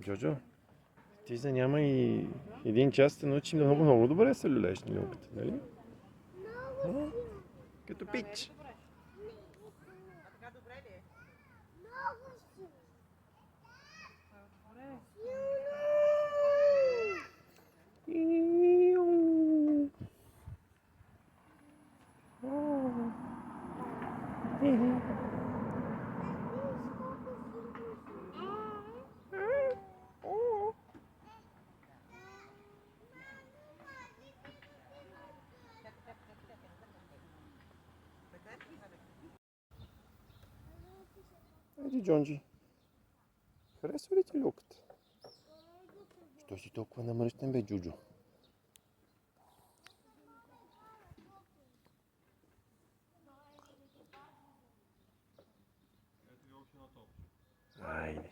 Джоджо, ти за няма и един час те научи много добре да се люлееш на люлката, нали? Като пич. Айде, Джонджи, харесва ли ти люлката? Що си толкова намръщен, бе, Джуджо? Айде.